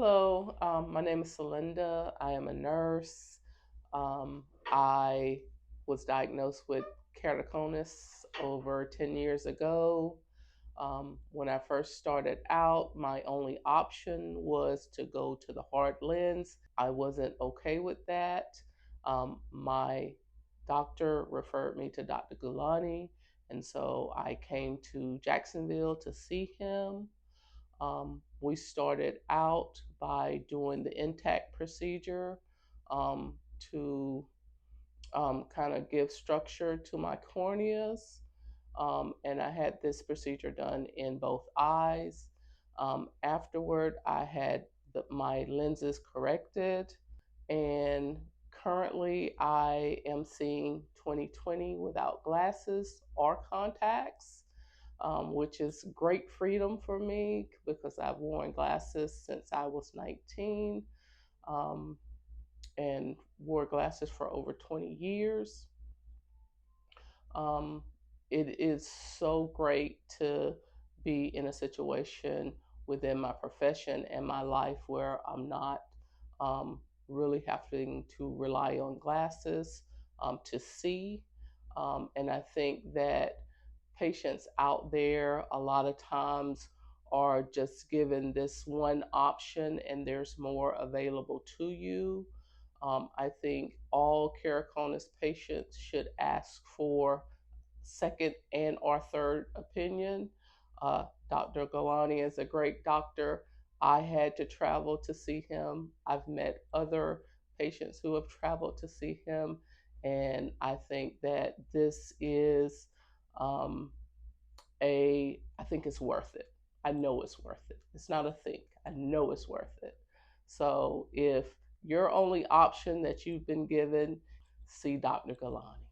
Hello, my name is Celinda. I am a nurse. I was diagnosed with keratoconus over 10 years ago. When I first started out, my only option was to go to the hard lens. I wasn't okay with that. My doctor referred me to Dr. Gulani, and so I came to Jacksonville to see him. We started out by doing the Intact procedure um, to kind of give structure to my corneas. And I had this procedure done in both eyes. Afterward, I had my lenses corrected, and currently I am seeing 20/20 without glasses or contacts, which is great freedom for me because I've worn glasses since I was 19, um, and wore glasses for over 20 years. Um, it is so great to be in a situation within my profession and my life where I'm not really having to rely on glasses to see. And I think that patients out there a lot of times are just given this one option and there's more available to you. I think all keratoconus patients should ask for second and or third opinion. Dr. Galani is a great doctor. I had to travel to see him. I've met other patients who have traveled to see him, and I think that this is um, I think it's worth it. I know it's worth it. It's not a think. I know it's worth it. So if your only option that you've been given, see Dr. Galani.